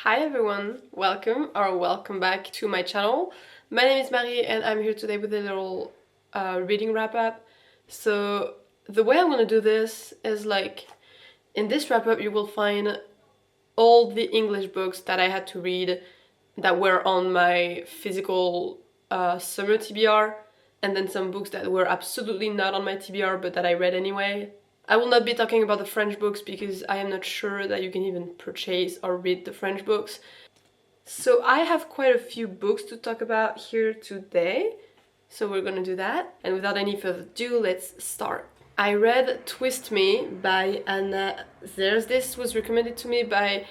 Hi everyone, welcome back to my channel. My name is Marie and I'm here today with a little reading wrap up. So the way I'm gonna do this is in this wrap up you will find all the English books that I had to read that were on my physical summer TBR, and then some books that were absolutely not on my TBR but that I read anyway. I will not be talking about the French books because I am not sure that you can even purchase or read the French books. So I have quite a few books to talk about here today, so we're gonna do that. And without any further ado, let's start. I read Twist Me by Anna Zaires. This was recommended to me by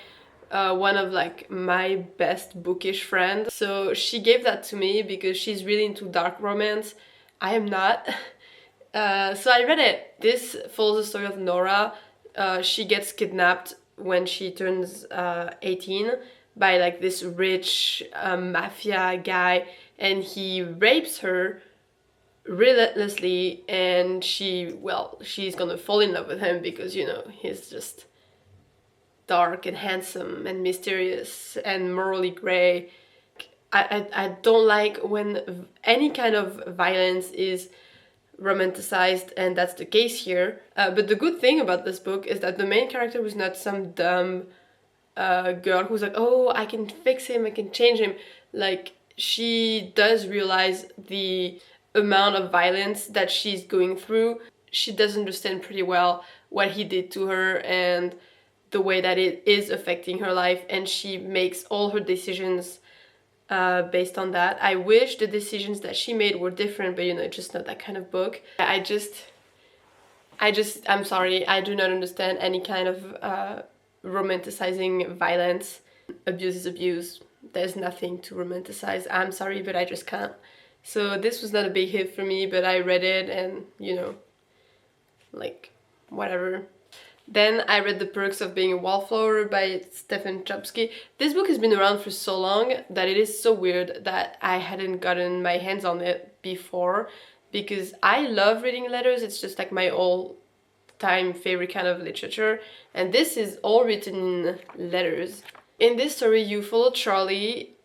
one of my best bookish friends. So she gave that to me because she's really into dark romance. I am not. So I read it. This follows the story of Nora. She gets kidnapped when she turns 18 by this rich mafia guy, and he rapes her relentlessly, and she's gonna fall in love with him because he's just dark and handsome and mysterious and morally gray. I don't like when any kind of violence is romanticized, and that's the case here. But the good thing about this book is that the main character was not some dumb girl who's like, oh, I can fix him, I can change him. She does realize the amount of violence that she's going through. She does understand pretty well what he did to her and the way that it is affecting her life, and she makes all her decisions based on that. I wish the decisions that she made were different, but it's just not that kind of book. I'm sorry, I do not understand any kind of romanticizing violence. Abuse is abuse. There's nothing to romanticize. I'm sorry, but I just can't. So this was not a big hit for me, but I read it and, whatever. Then I read The Perks of Being a Wallflower by Stephen Chbosky. This book has been around for so long that it is so weird that I hadn't gotten my hands on it before, because I love reading letters. It's just my all-time favorite kind of literature, and this is all written in letters. In this story you follow Charlie,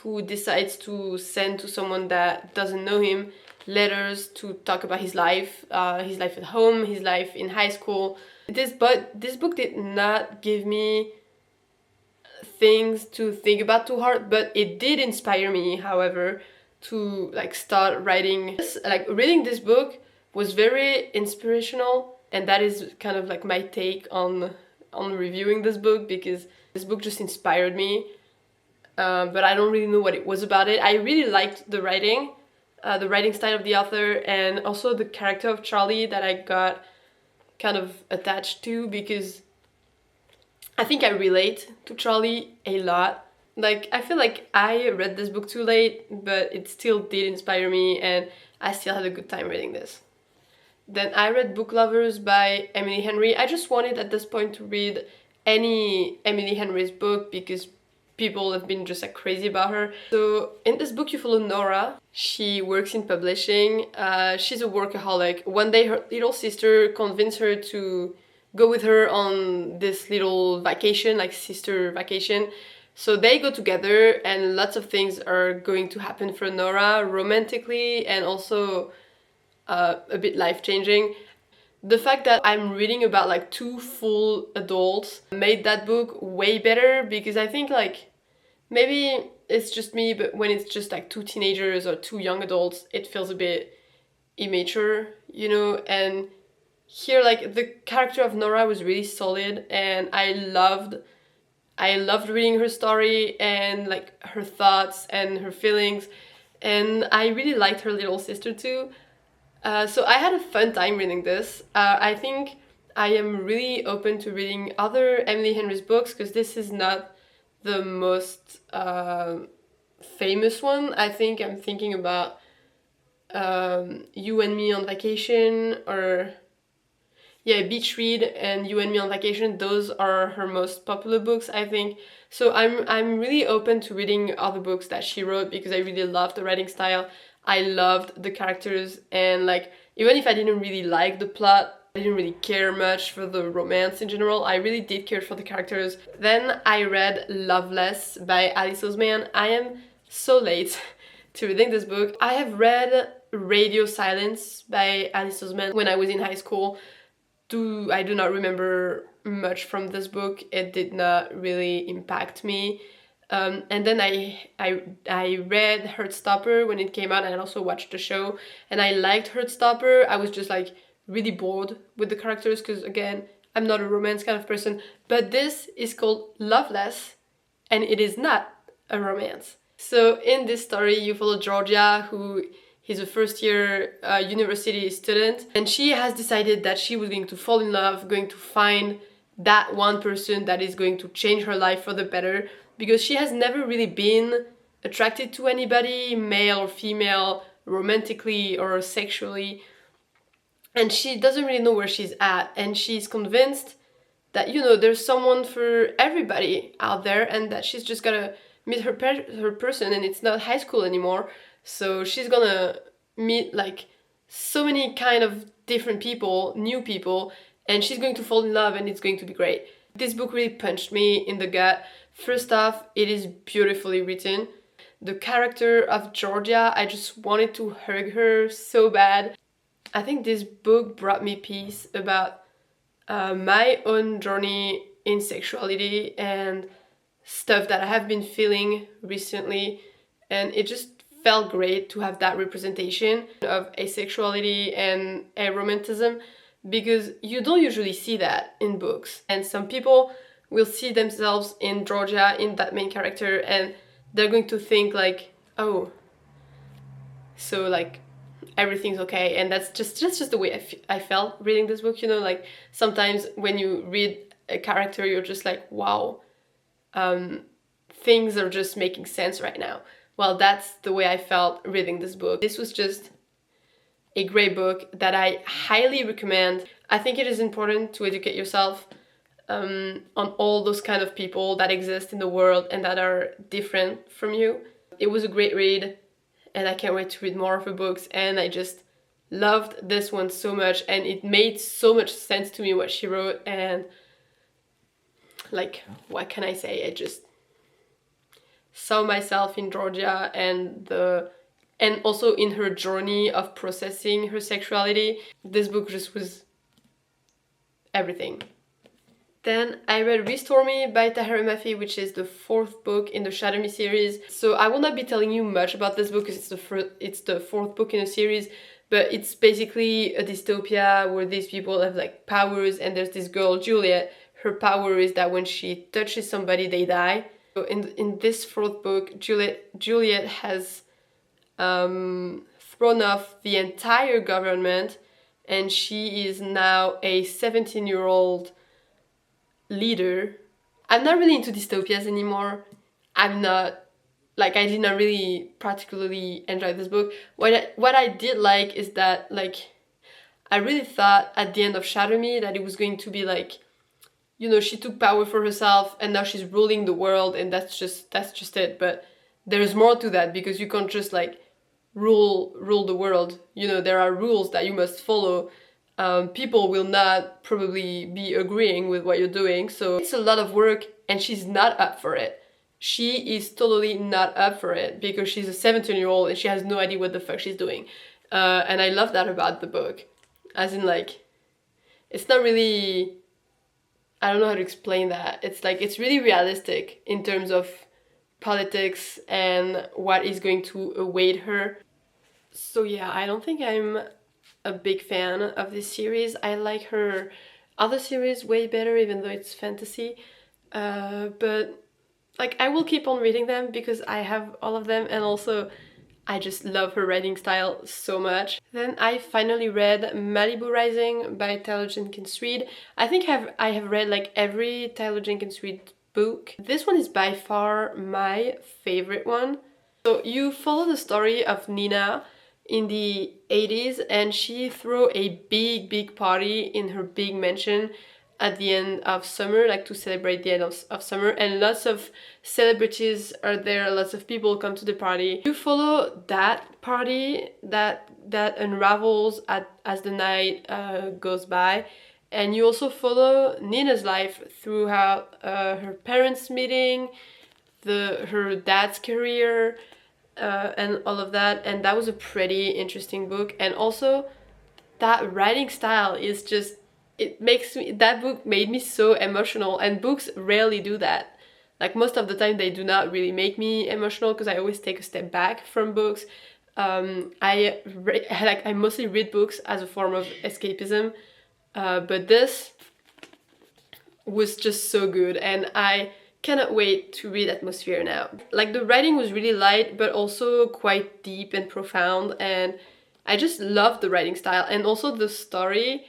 who decides to send to someone that doesn't know him letters to talk about his life at home, his life in high school. This book did not give me things to think about too hard, but it did inspire me, however, to start writing. Reading this book was very inspirational, and that is kind of my take on reviewing this book, because this book just inspired me. But I don't really know what it was about it. I really liked the writing style of the author, and also the character of Charlie that I got kind of attached to, because I think I relate to Charlie a lot. I feel like I read this book too late, but it still did inspire me, and I still had a good time reading this. Then I read Book Lovers by Emily Henry. I just wanted at this point to read any Emily Henry's book because people have been just crazy about her. So in this book you follow Nora. She works in publishing. She's a workaholic. One day her little sister convinced her to go with her on this little vacation, sister vacation. So they go together, and lots of things are going to happen for Nora, romantically and also a bit life-changing. The fact that I'm reading about two full adults made that book way better, because I think maybe it's just me, but when it's just two teenagers or two young adults, it feels a bit immature, and here the character of Nora was really solid, and I loved reading her story and her thoughts and her feelings, and I really liked her little sister too. So I had a fun time reading this. I think I am really open to reading other Emily Henry's books, because this is not the most famous one. I think I'm thinking about You and Me on Vacation, or Beach Read and You and Me on Vacation. Those are her most popular books, I think. So I'm really open to reading other books that she wrote, because I really loved the writing style. I loved the characters, and even if I didn't really like the plot I didn't really care much for the romance in general. I really did care for the characters. Then I read Loveless by Alice Oseman. I am so late to reading this book. I have read Radio Silence by Alice Oseman when I was in high school. I do not remember much from this book. It did not really impact me. And then I read Heartstopper when it came out, and I also watched the show, and I liked Heartstopper. I was just like really bored with the characters because, again, I'm not a romance kind of person. But this is called Loveless, and it is not a romance. So in this story, you follow Georgia, who is a first-year university student, and she has decided that she was going to fall in love, going to find that one person that is going to change her life for the better, because she has never really been attracted to anybody, male or female, romantically or sexually, and she doesn't really know where she's at, and she's convinced that, you know, there's someone for everybody out there, and that she's just gotta meet her person, and it's not high school anymore, so she's gonna meet like so many kind of different people, new people, and she's going to fall in love, and it's going to be great. This book really punched me in the gut. First off, it is beautifully written. The character of Georgia, I just wanted to hug her so bad. I think this book brought me peace about my own journey in sexuality and stuff that I have been feeling recently, and it just felt great to have that representation of asexuality and aromanticism, because you don't usually see that in books, and some people will see themselves in Georgia, in that main character, and they're going to think like, oh, so like everything's okay, and that's just the way I felt reading this book, you know, like sometimes when you read a character, you're just like, wow, things are just making sense right now. Well, that's the way I felt reading this book. This was just a great book that I highly recommend. I think it is important to educate yourself on all those kind of people that exist in the world and that are different from you. It was a great read, and I can't wait to read more of her books, and I just loved this one so much, and it made so much sense to me what she wrote, and like, what can I say? I just saw myself in Georgia and also in her journey of processing her sexuality. This book just was everything. Then I read Restore Me by Tahereh Mafi, which is the fourth book in the Shadow Me series. So I will not be telling you much about this book because it's the fourth book in a series, but it's basically a dystopia where these people have like powers, and there's this girl, Juliet. Her power is that when she touches somebody, they die. So in this fourth book, Juliet has thrown off the entire government, and she is now a 17-year-old leader. I'm not really into dystopias anymore. I did not really particularly enjoy this book. What I did like is that, like, I really thought at the end of Shadow Me that it was going to be like, you know, she took power for herself and now she's ruling the world, and that's just it. But there's more to that, because you can't just like rule the world. You know, there are rules that you must follow. People will not probably be agreeing with what you're doing, so it's a lot of work, and she's not up for it. She is totally not up for it because she's a 17-year-old and she has no idea what the fuck she's doing. And I love that about the book. As in, like, it's not really, I don't know how to explain that. It's like, it's really realistic in terms of politics and what is going to await her. So yeah, I don't think I'm a big fan of this series. I like her other series way better, even though it's fantasy. But like, I will keep on reading them because I have all of them, and also I just love her writing style so much. Then I finally read Malibu Rising by Tahereh Jenkins Reid. I think I have read like every Tahereh Jenkins Reid book. This one is by far my favorite one. So you follow the story of Nina in the 80s, and she threw a big party in her big mansion, at the end of summer, like to celebrate the end of summer, and lots of celebrities are there, lots of people come to the party. You follow that party that unravels as the night goes by, and you also follow Nina's life throughout her parents meeting, her dad's career, and all of that. And that was a pretty interesting book. And also that writing style is just, it makes me, that book made me so emotional, and books rarely do that. Like most of the time they do not really make me emotional because I always take a step back from books. I mostly read books as a form of escapism, but this was just so good, and I cannot wait to read Atmosphere now. Like the writing was really light but also quite deep and profound, and I just loved the writing style. And also the story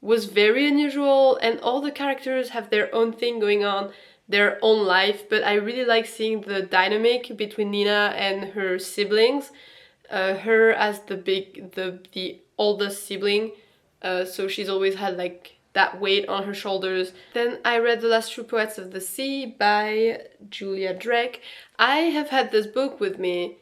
was very unusual, and all the characters have their own thing going on, their own life, but I really like seeing the dynamic between Nina and her siblings. Her as the oldest sibling, so she's always had like that weight on her shoulders. Then I read The Last True Poets of the Sea by Julia Drake. I have had this book with me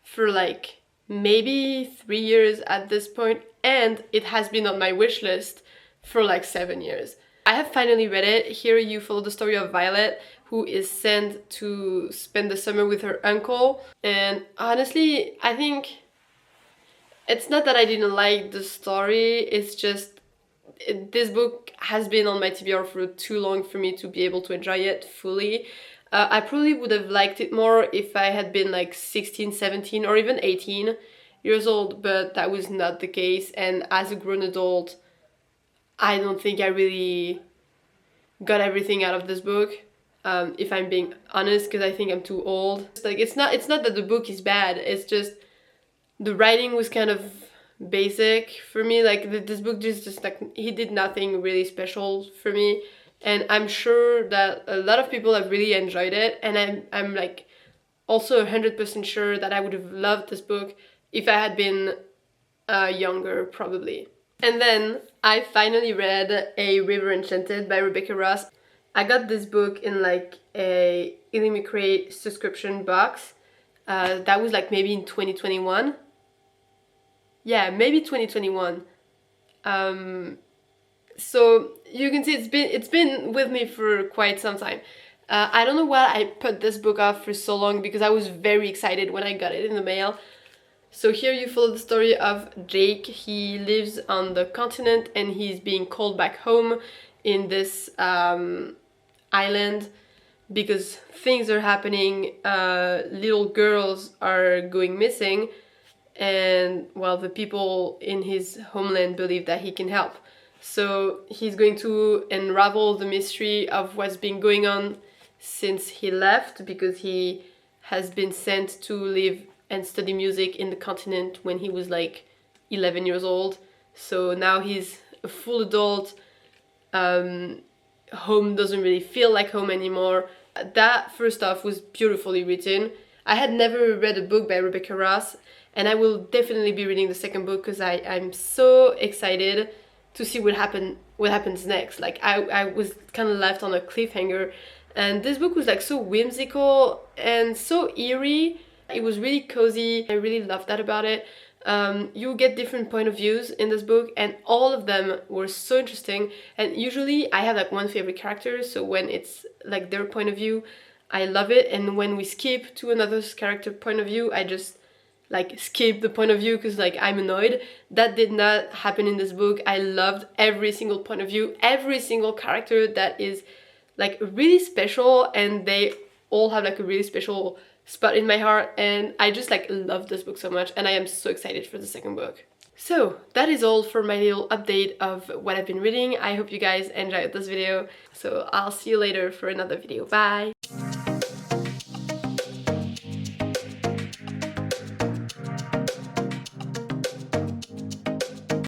for like maybe 3 years at this point, and it has been on my wish list for like 7 years. I have finally read it. Here you follow the story of Violet, who is sent to spend the summer with her uncle. And honestly, I think it's not that I didn't like the story, it's just this book has been on my TBR for too long for me to be able to enjoy it fully. I probably would have liked it more if I had been like 16, 17 or even 18 years old, but that was not the case. And as a grown adult, I don't think I really got everything out of this book, if I'm being honest, because I think I'm too old. Like it's not that the book is bad, it's just the writing was kind of basic for me. Like this book just like, he did nothing really special for me, and I'm sure that a lot of people have really enjoyed it, and I'm like also 100% sure that I would have loved this book if I had been younger, probably. And then I finally read A River Enchanted by Rebecca Ross. I got this book in like a Illimicrate subscription box. That was like maybe in 2021. Yeah, maybe 2021. So you can see it's been with me for quite some time. I don't know why I put this book off for so long, because I was very excited when I got it in the mail. So here you follow the story of Jake. He lives on the continent and he's being called back home in this island because things are happening. Little girls are going missing, and well, the people in his homeland believe that he can help. So he's going to unravel the mystery of what's been going on since he left, because he has been sent to live and study music in the continent when he was like 11 years old. So now he's a full adult. Home doesn't really feel like home anymore. That first off was beautifully written. I had never read a book by Rebecca Ross, and I will definitely be reading the second book because I'm so excited to see what happens next. Like I was kind of left on a cliffhanger, and this book was like so whimsical and so eerie. It was really cozy. I really loved that about it. You get different point of views in this book, and all of them were so interesting. And usually I have like one favorite character, so when it's like their point of view, I love it. And when we skip to another character point of view, I just like skip the point of view because like I'm annoyed. That did not happen in this book. I loved every single point of view, every single character that is like really special, and they all have like a really special spot in my heart, and I just like love this book so much, and I am so excited for the second book. So that is all for my little update of what I've been reading. I hope you guys enjoyed this video, so I'll see you later for another video. Bye!